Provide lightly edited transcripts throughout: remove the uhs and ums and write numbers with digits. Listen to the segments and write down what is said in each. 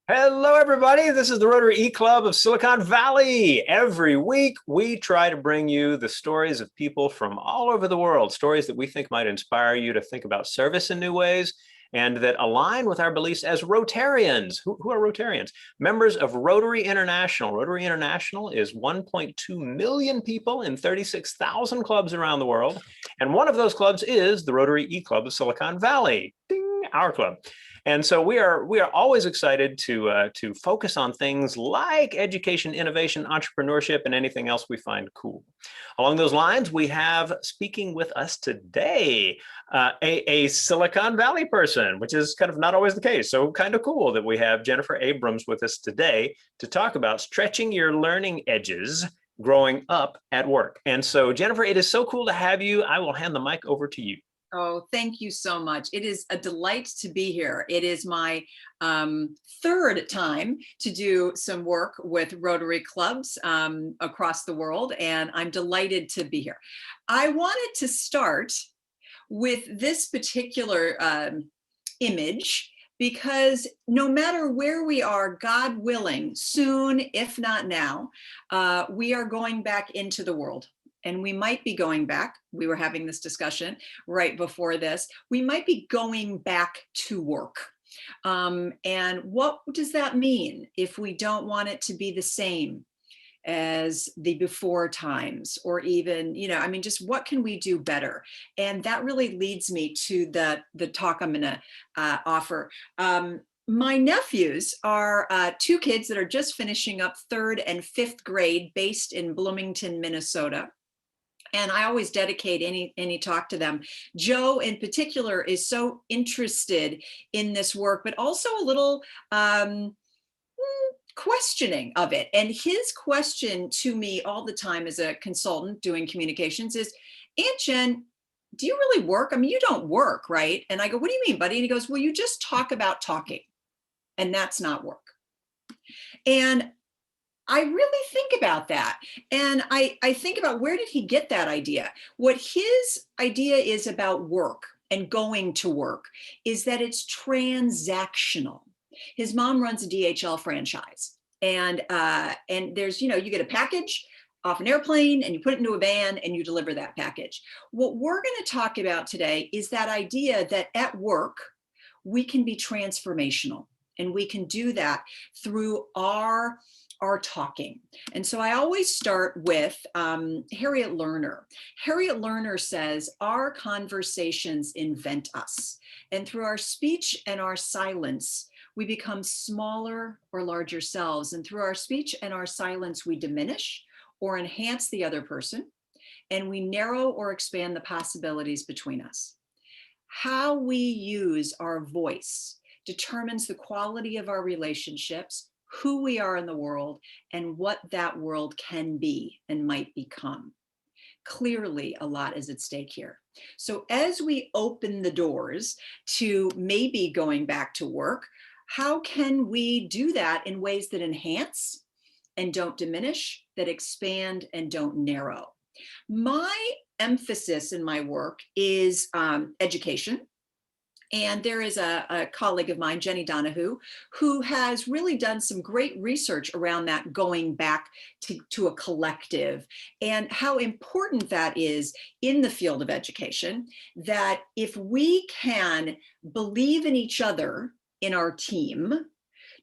Hello, everybody. This is the Rotary eClub of Silicon Valley. Every week, we try to bring you the stories of people from all over the world, stories that we think might inspire you to think about service in new ways and that align with our beliefs as Rotarians. Who are Rotarians? Members of Rotary International. Rotary International is 1.2 million people in 36,000 clubs around the world. And one of those clubs is the Rotary eClub of Silicon Valley. Ding, our club. And so we are always excited to focus on things like education, innovation, entrepreneurship, and anything else we find cool. Along those lines, we have speaking with us today a Silicon Valley person, which is kind of not always the case. So kind of cool that we have Jennifer Abrams with us today to talk about stretching your learning edges growing up at work. And so, Jennifer, it is so cool to have you. I will hand the mic over to you. Oh, thank you so much. It is a delight to be here. It is my third time to do some work with Rotary clubs across the world, and I'm delighted to be here. I wanted to start with this particular image because no matter where we are, God willing, soon, if not now, we are going back into the world. And we might be going back. We were having this discussion right before this. We might be going back to work. And what does that mean if we don't want it to be the same as the before times, or even, just what can we do better? And that really leads me to the talk I'm going to offer. My nephews are two kids that are just finishing up 3rd and 5th grade based in Bloomington, Minnesota. And I always dedicate any talk to them. Joe in particular is so interested in this work, but also a little questioning of it. And his question to me all the time as a consultant doing communications is, Aunt Jen, do you really work? I mean, you don't work, right? And I go, what do you mean, buddy? And he goes, well, you just talk about talking, and that's not work. And I really think about that. And I think about, where did he get that idea? What his idea is about work and going to work is that it's transactional. His mom runs a DHL franchise. And there's, you get a package off an airplane and you put it into a van and you deliver that package. What we're going to talk about today is that idea that at work, we can be transformational. And we can do that through our talking. And so I always start with Harriet Lerner. Harriet Lerner says, our conversations invent us. And through our speech and our silence, we become smaller or larger selves. And through our speech and our silence, we diminish or enhance the other person. And we narrow or expand the possibilities between us. How we use our voice determines the quality of our relationships, who we are in the world, and what that world can be and might become. Clearly, a lot is at stake here. So as we open the doors to maybe going back to work, how can we do that in ways that enhance and don't diminish, that expand and don't narrow? My emphasis in my work is education. And there is a colleague of mine, Jenny Donahue, who has really done some great research around that, going back to a collective, and how important that is in the field of education, that if we can believe in each other, in our team,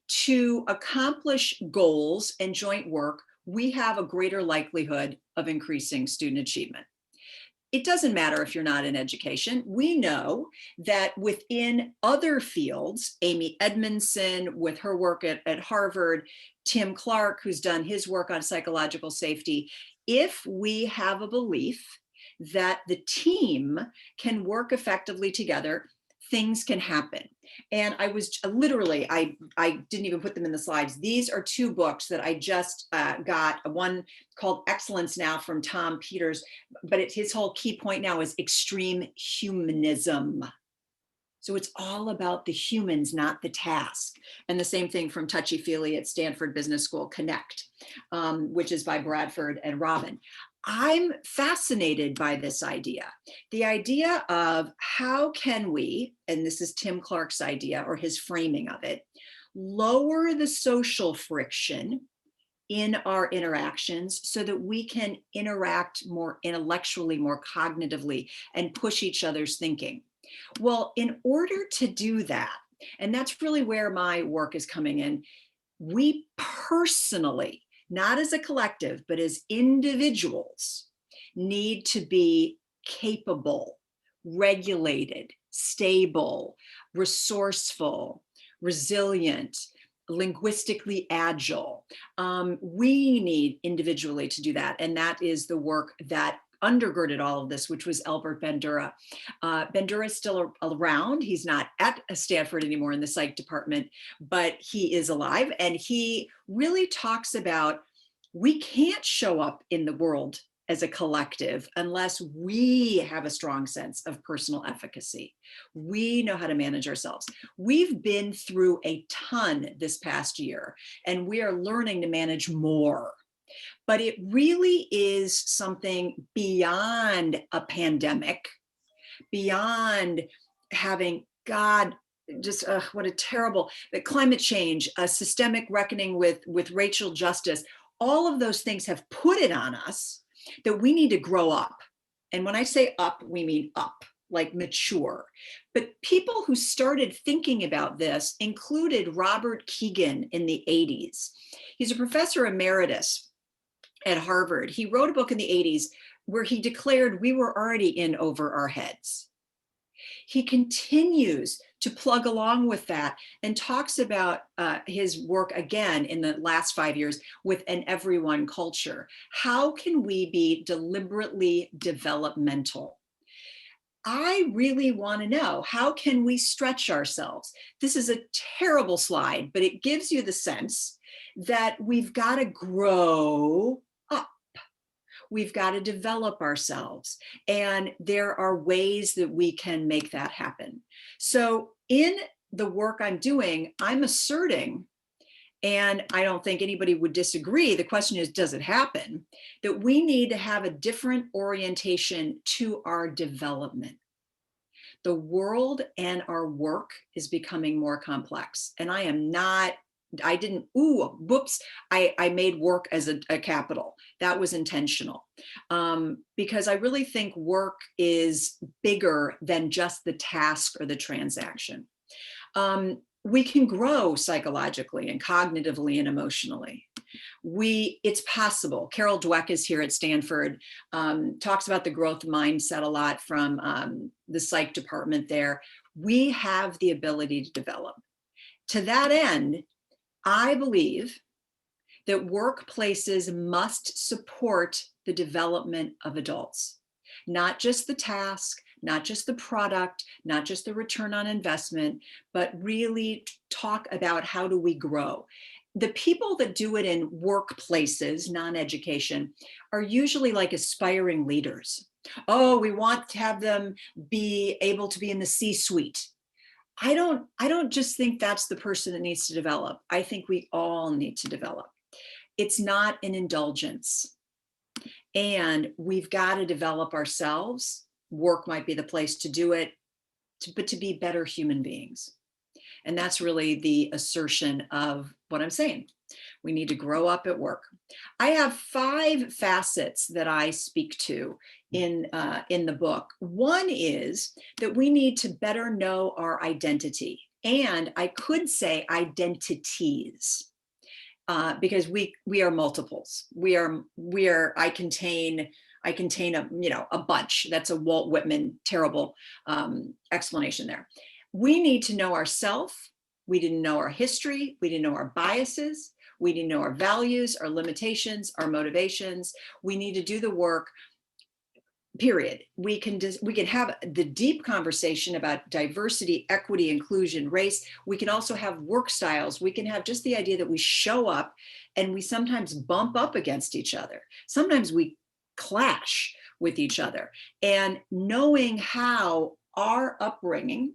to accomplish goals and joint work, we have a greater likelihood of increasing student achievement. It doesn't matter if you're not in education. We know that within other fields, Amy Edmondson with her work at Harvard, Tim Clark, who's done his work on psychological safety, if we have a belief that the team can work effectively together, things can happen. And I was literally, I didn't even put them in the slides. These are 2 books that I just got. One called Excellence Now from Tom Peters, but his whole key point now is extreme humanism. So it's all about the humans, not the task. And the same thing from Touchy Feely at Stanford Business School, Connect, which is by Bradford and Robin. I'm fascinated by this idea, the idea of how can we, and this is Tim Clark's idea or his framing of it, lower the social friction in our interactions so that we can interact more intellectually, more cognitively, and push each other's thinking. Well, in order to do that, and that's really where my work is coming in, we personally, not as a collective, but as individuals, need to be capable, regulated, stable, resourceful, resilient, linguistically agile. We need individually to do that. And that is the work that undergirded all of this, which was Albert Bandura. Bandura is still around. He's not at Stanford anymore in the psych department, but he is alive. And he really talks about, we can't show up in the world as a collective unless we have a strong sense of personal efficacy. We know how to manage ourselves. We've been through a ton this past year, and we are learning to manage more. But it really is something beyond a pandemic, beyond having, God, just what a terrible, the climate change, a systemic reckoning with racial justice. All of those things have put it on us that we need to grow up. And when I say up, we mean up, like mature. But people who started thinking about this included Robert Keegan in the 80s. He's a professor emeritus at Harvard. He wrote a book in the 80s where he declared we were already in over our heads. He continues to plug along with that and talks about his work again in the last 5 years with an everyone culture. How can we be deliberately developmental? I really want to know, how can we stretch ourselves? This is a terrible slide, but it gives you the sense that we've got to grow up. We've got to develop ourselves. And there are ways that we can make that happen. So in the work I'm doing, I'm asserting, and I don't think anybody would disagree, the question is, does it happen? That we need to have a different orientation to our development. The world and our work is becoming more complex. And I made work as a capital. That was intentional. Because I really think work is bigger than just the task or the transaction. We can grow psychologically and cognitively and emotionally. It's possible. Carol Dweck is here at Stanford, talks about the growth mindset a lot from the psych department there. We have the ability to develop. To that end, I believe that workplaces must support the development of adults, not just the task, not just the product, not just the return on investment, but really talk about how do we grow. The people that do it in workplaces, non-education, are usually like aspiring leaders. Oh, we want to have them be able to be in the C-suite. I don't just think that's the person that needs to develop. I think we all need to develop. It's not an indulgence. And we've got to develop ourselves. Work might be the place to do it, but to be better human beings. And that's really the assertion of what I'm saying. We need to grow up at work. I have 5 facets that I speak to in the book. One is that we need to better know our identity. And I could say identities. Because we are multiples. I contain a bunch. That's a Walt Whitman terrible explanation there. We need to know ourselves. We didn't know our history. We didn't know our biases. We didn't know our values, our limitations, our motivations. We need to do the work. Period. We can have the deep conversation about diversity, equity, inclusion, race. We can also have work styles. We can have just the idea that we show up and we sometimes bump up against each other. Sometimes we clash with each other. And knowing how our upbringing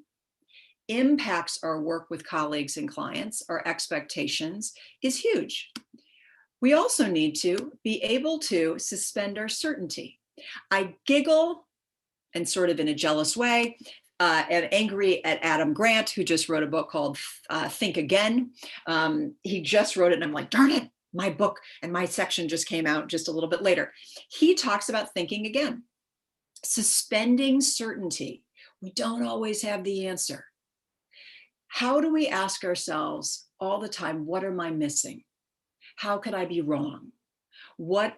impacts our work with colleagues and clients, our expectations, is huge. We also need to be able to suspend our certainty. I giggle, and sort of in a jealous way, and angry at Adam Grant, who just wrote a book called Think Again. He just wrote it, and I'm like, darn it, my book and my section just came out just a little bit later. He talks about thinking again, suspending certainty. We don't always have the answer. How do we ask ourselves all the time, what am I missing? How could I be wrong? What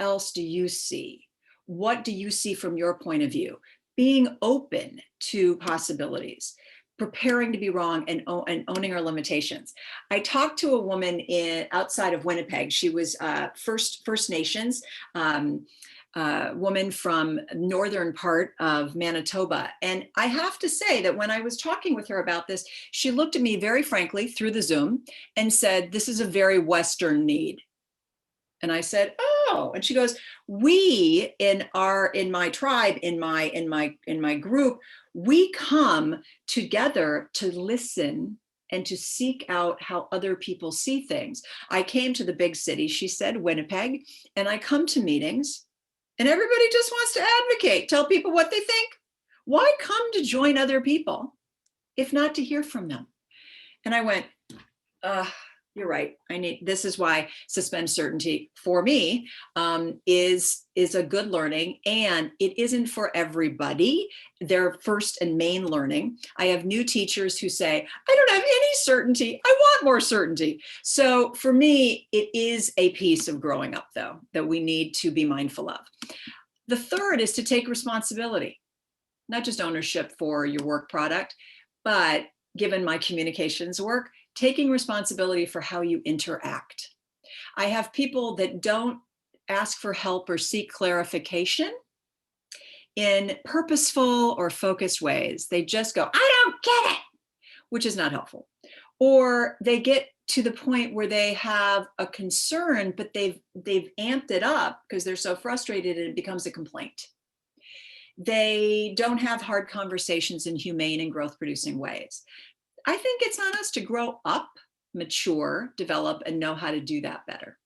else do you see? What do you see from your point of view? Being open to possibilities, preparing to be wrong, and owning our limitations. I talked to a woman outside of Winnipeg. She was First Nations, woman from northern part of Manitoba. And I have to say that when I was talking with her about this, she looked at me very frankly through the Zoom and said, this is a very Western need. And I said, oh, and she goes, we in my tribe, in my group, we come together to listen and to seek out how other people see things. I came to the big city, she said, Winnipeg, and I come to meetings and everybody just wants to advocate, tell people what they think. Why come to join other people if not to hear from them? And I went, you're right. This is why suspend certainty for me is a good learning, and it isn't for everybody. Their first and main learning. I have new teachers who say, I don't have any certainty. I want more certainty. So for me, it is a piece of growing up, though, that we need to be mindful of. The third is to take responsibility, not just ownership for your work product, but given my communications work, taking responsibility for how you interact. I have people that don't ask for help or seek clarification in purposeful or focused ways. They just go, I don't get it, which is not helpful. Or they get to the point where they have a concern, but they've amped it up because they're so frustrated and it becomes a complaint. They don't have hard conversations in humane and growth-producing ways. I think it's on us to grow up, mature, develop, and know how to do that better.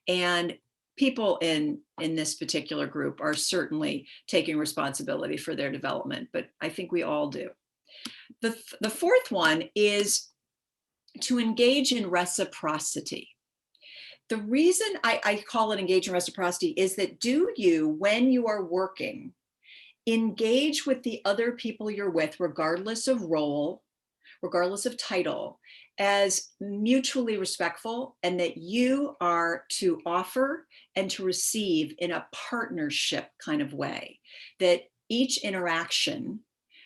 And people in this particular group are certainly taking responsibility for their development, but I think we all do. The fourth one is to engage in reciprocity. The reason I call it engage in reciprocity is that when you are working, engage with the other people you're with, regardless of role, regardless of title, as mutually respectful, and that you are to offer and to receive in a partnership kind of way, that each interaction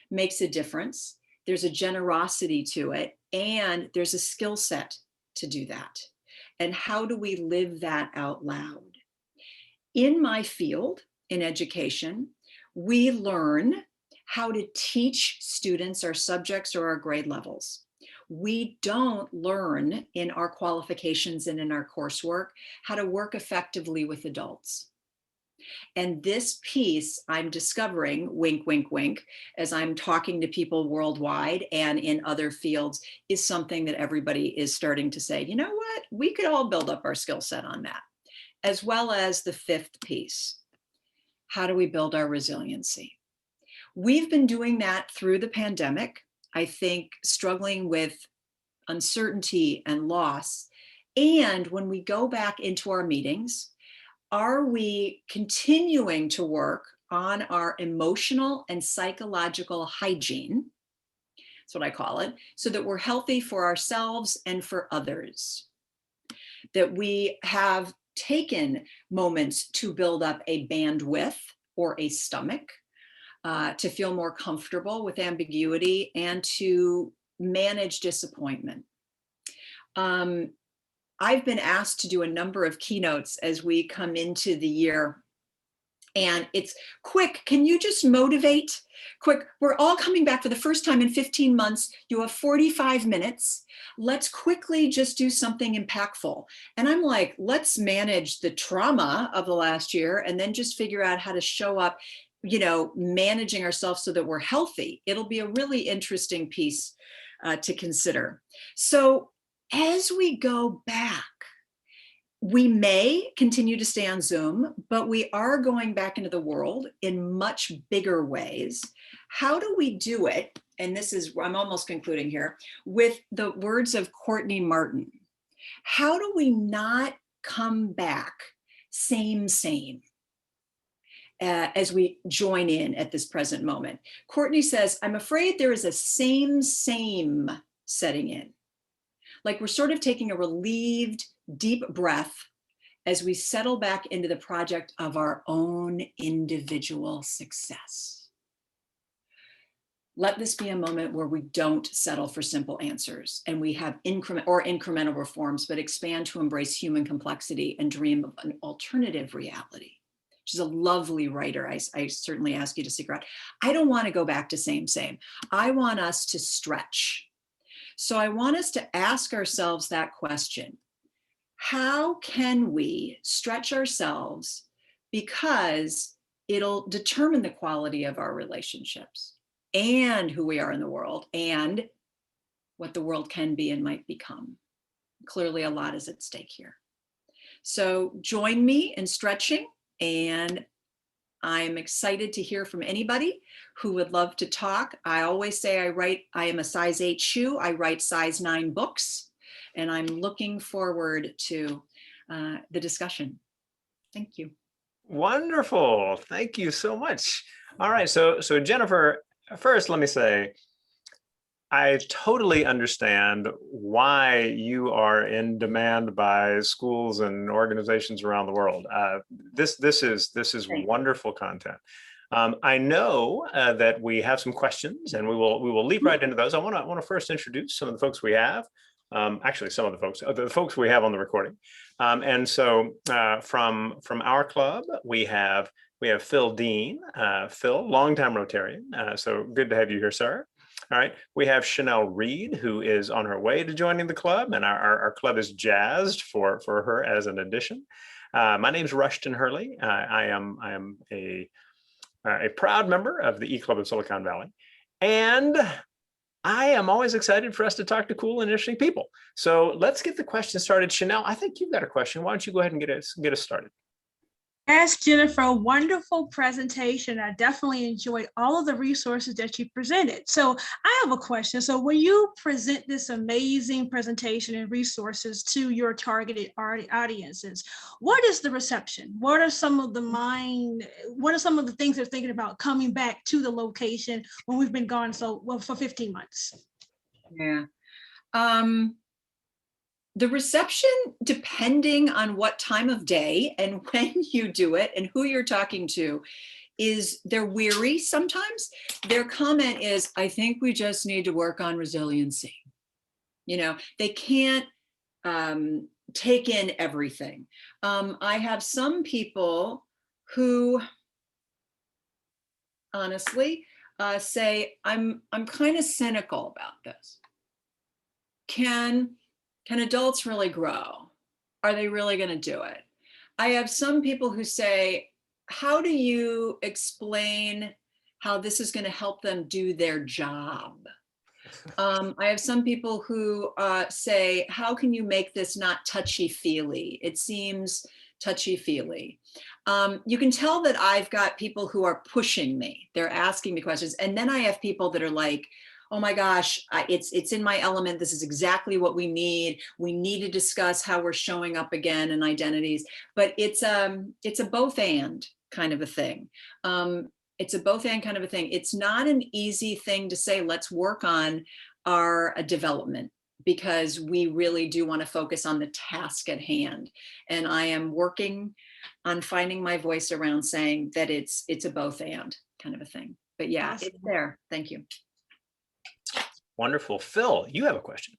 makes a difference. There's a generosity to it, and there's a skill set to do that. And how do we live that out loud? In my field, in education, we learn how to teach students our subjects or our grade levels. We don't learn in our qualifications and in our coursework how to work effectively with adults. And this piece I'm discovering, wink, wink, wink, as I'm talking to people worldwide and in other fields, is something that everybody is starting to say, you know what, we could all build up our skill set on that. As well as the fifth piece, how do we build our resiliency? We've been doing that through the pandemic, I think, struggling with uncertainty and loss. And when we go back into our meetings, are we continuing to work on our emotional and psychological hygiene? That's what I call it, so that we're healthy for ourselves and for others. That we have taken moments to build up a bandwidth or a stomach, to feel more comfortable with ambiguity and to manage disappointment. I've been asked to do a number of keynotes as we come into the year. And it's quick, can you just motivate? Quick, we're all coming back for the first time in 15 months. You have 45 minutes. Let's quickly just do something impactful. And I'm like, let's manage the trauma of the last year and then just figure out how to show up, managing ourselves so that we're healthy. It'll be a really interesting piece to consider. So as we go back, We may continue to stay on Zoom, but we are going back into the world in much bigger ways. How do we do it? And this is, I'm almost concluding here, with the words of Courtney Martin. How do we not come back same, as we join in at this present moment? Courtney says, I'm afraid there is a same setting in. Like we're sort of taking a relieved, deep breath as we settle back into the project of our own individual success. Let this be a moment where we don't settle for simple answers and we have incremental reforms, but expand to embrace human complexity and dream of an alternative reality. She's a lovely writer. I certainly ask you to seek her out. I don't want to go back to same. I want us to stretch. So I want us to ask ourselves that question. How can we stretch ourselves? Because it'll determine the quality of our relationships and who we are in the world and what the world can be and might become. Clearly a lot is at stake here. So join me in stretching, and I'm excited to hear from anybody who would love to talk. I always say I am a size 8 shoe. I write size 9 books, and I'm looking forward to the discussion. Thank you. Wonderful. Thank you so much. All right. So Jennifer, first, let me say, I totally understand why you are in demand by schools and organizations around the world. This is wonderful content. I know that we have some questions, and we will leap right into those. I want to first introduce some of the folks we have. Actually, some of the folks we have on the recording. And so from our club, we have Phil Dean. Phil, longtime Rotarian. So good to have you here, sir. All right, we have Chanel Reed, who is on her way to joining the club, and our club is jazzed for her as an addition. My name's Rushton Hurley. I am a proud member of the eClub of Silicon Valley, and I am always excited for us to talk to cool and interesting people. So let's get the question started. Chanel, I think you've got a question. Why don't you go ahead and get us started? Yes, Jennifer, wonderful presentation. I definitely enjoyed all of the resources that you presented. So I have a question. So when you present this amazing presentation and resources to your targeted audiences, what is the reception? What are some of the things they're thinking about coming back to the location when we've been gone for 15 months? Yeah. The reception, depending on what time of day and when you do it and who you're talking to, is they're weary sometimes. Their comment is, I think we just need to work on resiliency. You know, they can't take in everything. I have some people who honestly say, I'm kind of cynical about this. Can adults really grow? Are they really going to do it? I have some people who say, how do you explain how this is going to help them do their job? I have some people who say, how can you make this not touchy-feely? It seems touchy-feely. You can tell that I've got people who are pushing me. They're asking me questions. And then I have people that are like, oh my gosh, it's in my element. This is exactly what we need. We need to discuss how we're showing up again in identities. But it's a both and kind of a thing. It's a both and kind of a thing. It's not an easy thing to say, let's work on our development, because we really do want to focus on the task at hand. And I am working on finding my voice around saying that it's a both and kind of a thing. But yeah, awesome. It's there. Thank you. Wonderful. Phil, you have a question.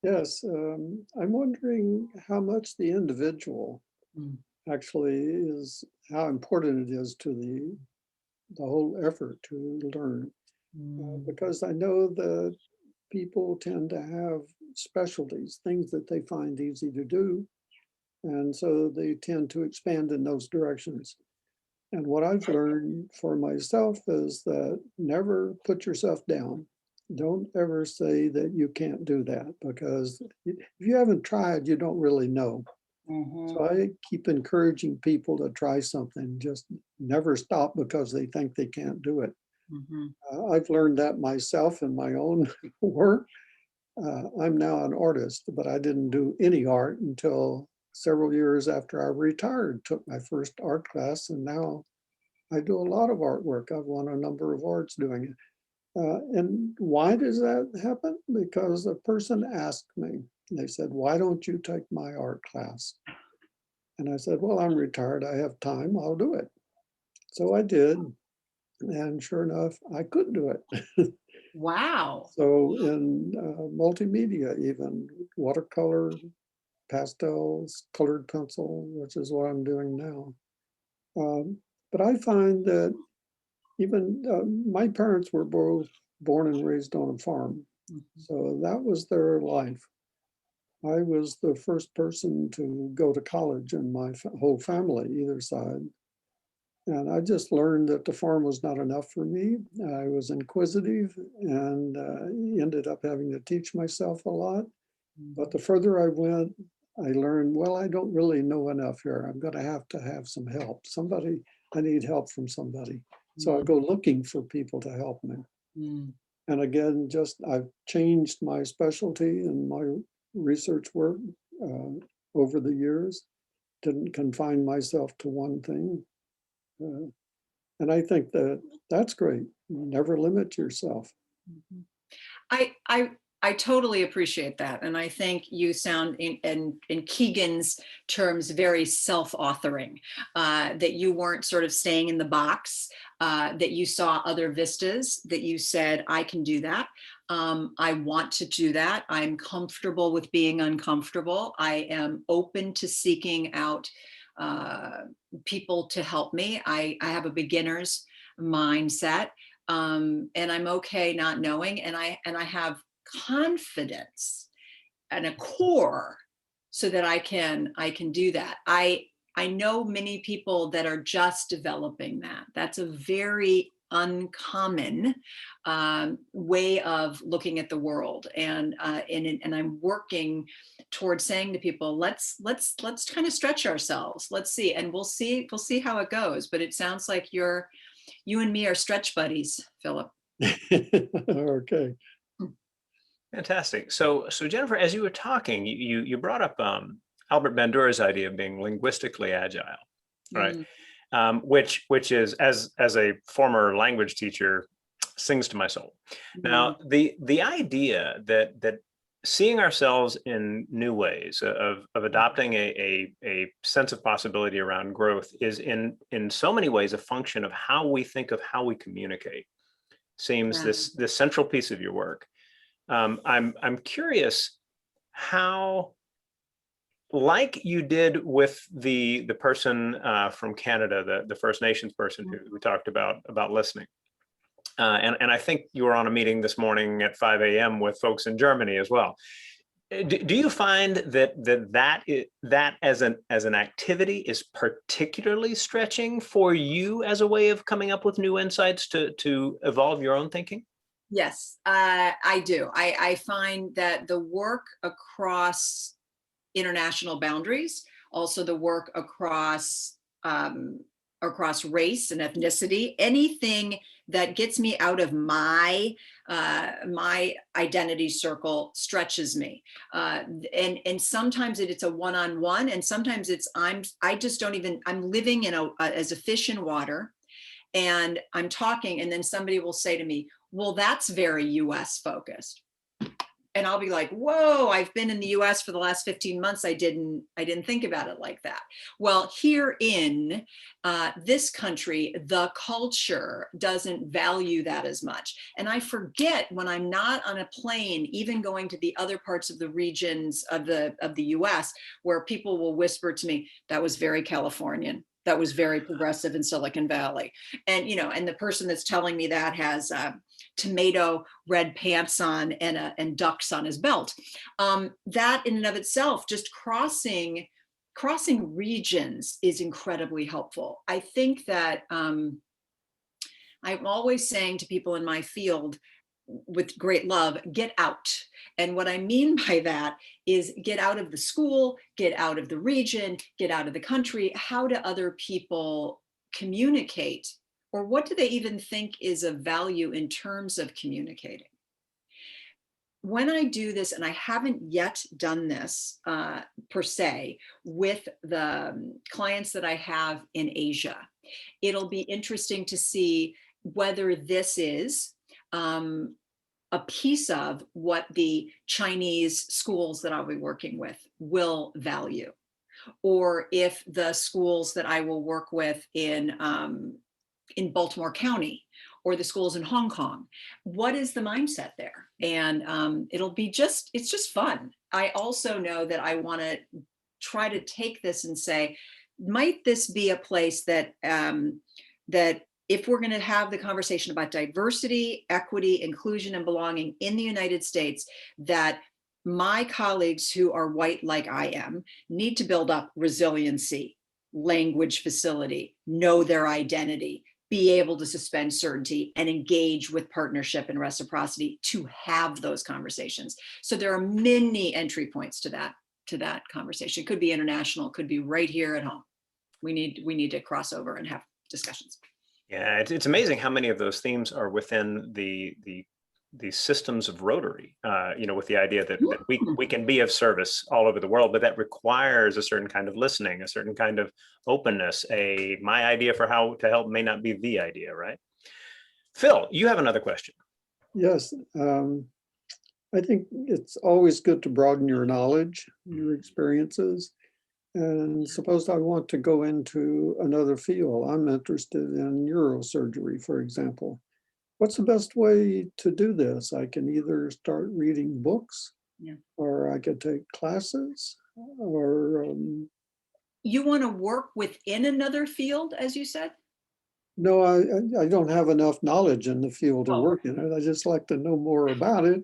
Yes, I'm wondering how much the individual actually is, how important it is to the whole effort to learn. Because I know that people tend to have specialties, things that they find easy to do. And so they tend to expand in those directions. And what I've learned for myself is that never put yourself down. Don't ever say that you can't do that, because if you haven't tried, you don't really know. So I keep encouraging people to try something, just never stop because they think they can't do it. I've learned that myself in my own work. I'm now an artist, but I didn't do any art until several years after I retired, took my first art class, and now I do a lot of artwork. I've won a number of awards doing it. And why does that happen? Because a person asked me, they said, why don't you take my art class? And I said, well, I'm retired. I have time. I'll do it. So I did. And sure enough, I could do it. Wow. So in multimedia, even watercolor, pastels, colored pencil, which is what I'm doing now. But I find that even my parents were both born and raised on a farm. So that was their life. I was the first person to go to college in my whole family, either side. And I just learned that the farm was not enough for me. I was inquisitive and ended up having to teach myself a lot. But the further I went, I learned, well, I don't really know enough here. I'm going to have some help. I need help from somebody. So I go looking for people to help me. And again, I've changed my specialty and my research work over the years. Didn't confine myself to one thing. And I think that's great. Never limit yourself. I totally appreciate that. And I think you sound in Keegan's terms, very self-authoring, that you weren't sort of staying in the box, that you saw other vistas, that you said, I can do that. I want to do that. I'm comfortable with being uncomfortable. I am open to seeking out people to help me. I have a beginner's mindset, and I'm okay not knowing. And I have confidence and a core so that I can do that. I know many people that are just developing that. That's a very uncommon way of looking at the world, and I'm working towards saying to people, let's kind of stretch ourselves. Let's see, and we'll see how it goes. But it sounds like you and me are stretch buddies, Philip. Okay. Fantastic. So Jennifer, as you were talking, you brought up Albert Bandura's idea of being linguistically agile, right? Which is, as a former language teacher, sings to my soul. Now, the idea that seeing ourselves in new ways of adopting a sense of possibility around growth is in so many ways a function of how we think of how we communicate. Seems this central piece of your work. I'm curious how, like you did with the person from Canada, the First Nations person who talked about listening, and I think you were on a meeting this morning at 5 a.m. with folks in Germany as well. Do you find that as an activity is particularly stretching for you as a way of coming up with new insights to evolve your own thinking? Yes, I do. I find that the work across international boundaries, also the work across race and ethnicity, anything that gets me out of my identity circle stretches me. And sometimes it's a one-on-one, and sometimes it's I'm living in as a fish in water, and I'm talking, and then somebody will say to me, well, that's very US focused. And I'll be like, whoa, I've been in the US for the last 15 months. I didn't think about it like that. Well, here in this country, the culture doesn't value that as much. And I forget when I'm not on a plane, even going to the other parts of the regions of the US, where people will whisper to me, that was very Californian. That was very progressive in Silicon Valley. And, and the person that's telling me that has tomato red pants on and ducks on his belt. That in and of itself, just crossing regions is incredibly helpful. I think that I'm always saying to people in my field, with great love, get out. And what I mean by that is get out of the school, get out of the region, get out of the country. How do other people communicate? Or what do they even think is of value in terms of communicating? When I do this, and I haven't yet done this per se with the clients that I have in Asia, it'll be interesting to see whether this is a piece of what the Chinese schools that I'll be working with will value, or if the schools that I will work with in Baltimore County or the schools in Hong Kong, what is the mindset there? And it's just fun. I also know that I want to try to take this and say, might this be a place that that if we're going to have the conversation about diversity, equity, inclusion, and belonging in the United States, that my colleagues who are white like I am need to build up resiliency, language facility, know their identity, be able to suspend certainty, and engage with partnership and reciprocity to have those conversations. So there are many entry points to that conversation. It could be international, it could be right here at home. We need to cross over and have discussions. Yeah, it's amazing how many of those themes are within the systems of Rotary, with the idea that we can be of service all over the world, but that requires a certain kind of listening, a certain kind of openness. My idea for how to help may not be the idea, right? Phil, you have another question. Yes, I think it's always good to broaden your knowledge, your experiences. And suppose I want to go into another field. I'm interested in neurosurgery, for example. What's the best way to do this? I can either start reading books, or I could take classes, or you want to work within another field, as you said? No, I don't have enough knowledge in the field to work in it. I just like to know more about it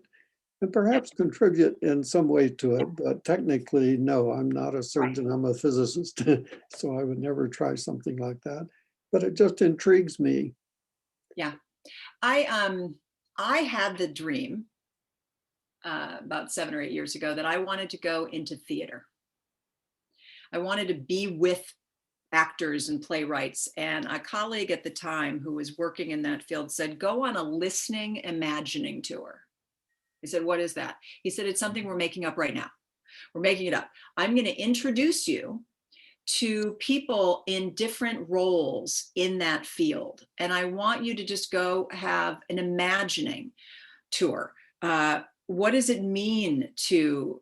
and perhaps contribute in some way to it. But technically, no, I'm not a surgeon. I'm a physicist, so I would never try something like that. But it just intrigues me. Yeah. I had the dream about 7 or 8 years ago that I wanted to go into theater. I wanted to be with actors and playwrights. And a colleague at the time who was working in that field said, go on a listening imagining tour. I said, what is that? He said, it's something we're making up right now. We're making it up. I'm going to introduce you to people in different roles in that field. And I want you to just go have an imagining tour. What does it mean to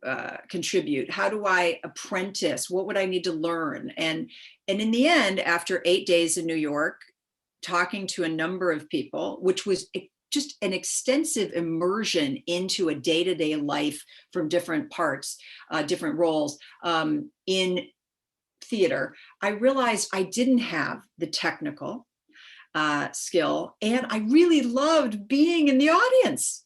contribute? How do I apprentice? What would I need to learn? And in the end, after 8 days in New York, talking to a number of people, which was just an extensive immersion into a day-to-day life from different parts, different roles in theater, I realized I didn't have the technical skill, and I really loved being in the audience.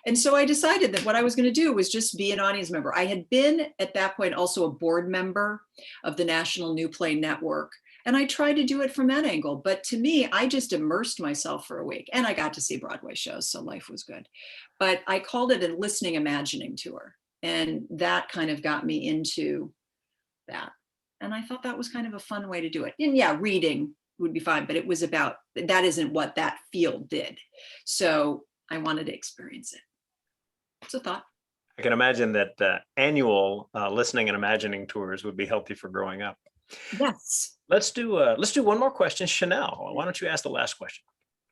And so I decided that what I was going to do was just be an audience member. I had been at that point also a board member of the National New Play Network, and I tried to do it from that angle. But to me, I just immersed myself for a week, and I got to see Broadway shows, so life was good. But I called it a listening imagining tour, and that kind of got me into that. And I thought that was kind of a fun way to do it. And yeah, reading would be fine, but it was about, that isn't what that field did. So I wanted to experience it. It's a thought. I can imagine that annual listening and imagining tours would be healthy for growing up. Yes. Let's do one more question. Chanel, why don't you ask the last question?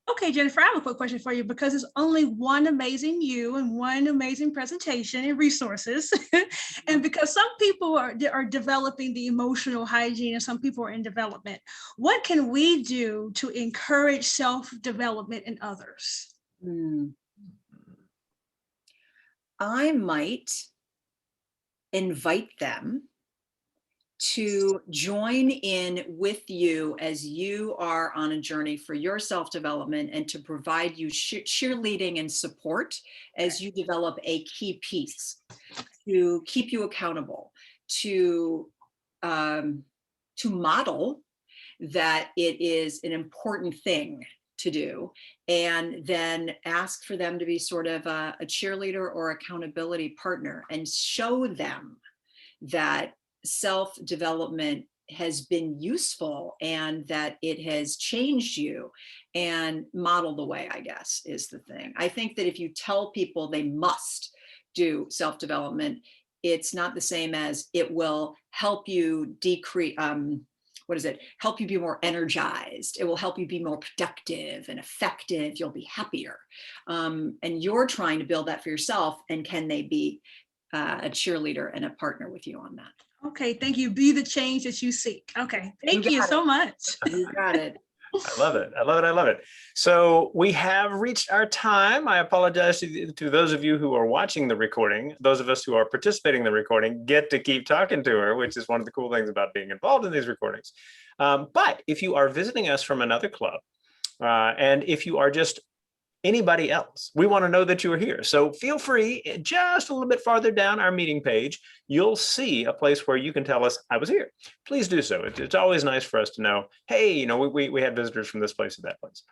Okay, Jennifer, I have a quick question for you, because it's only one amazing you and one amazing presentation and resources. And because some people are developing the emotional hygiene and some people are in development, what can we do to encourage self-development in others? I might invite them to join in with you as you are on a journey for your self-development, and to provide you cheerleading and support as you develop a key piece to keep you accountable, to model that it is an important thing to do, and then ask for them to be sort of a cheerleader or accountability partner, and show them that self-development has been useful and that it has changed you, and model the way, I guess, is the thing. I think that if you tell people they must do self-development, it's not the same as it will help you decrease, help you be more energized. It will help you be more productive and effective. You'll be happier. And you're trying to build that for yourself. And can they be a cheerleader and a partner with you on that? Okay, thank you. Be the change that you seek. Okay, thank you so much. You got it. I love it. I love it. I love it. So we have reached our time. I apologize to those of you who are watching the recording. Those of us who are participating in the recording get to keep talking to her, which is one of the cool things about being involved in these recordings. But if you are visiting us from another club, and if you are just anybody else, we want to know that you are here. So feel free, just a little bit farther down our meeting page, you'll see a place where you can tell us, I was here. Please do so. It's always nice for us to know, hey, you know, we had visitors from this place or that place.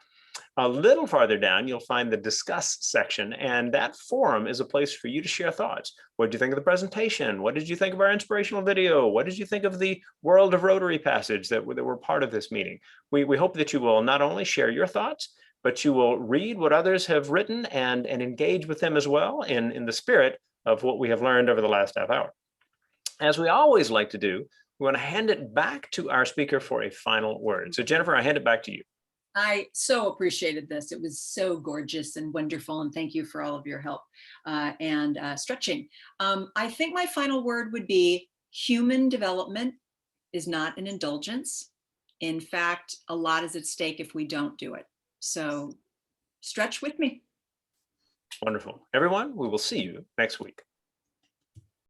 A little farther down, you'll find the discuss section, and that forum is a place for you to share thoughts. What did you think of the presentation? What did you think of our inspirational video? What did you think of the World of Rotary passage that were part of this meeting? We hope that you will not only share your thoughts, but you will read what others have written and engage with them as well in the spirit of what we have learned over the last half hour. As we always like to do, we want to hand it back to our speaker for a final word. So Jennifer, I hand it back to you. I so appreciated this. It was so gorgeous and wonderful. And thank you for all of your help and stretching. I think my final word would be human development is not an indulgence. In fact, a lot is at stake if we don't do it. So stretch with me. Wonderful. Everyone, we will see you next week.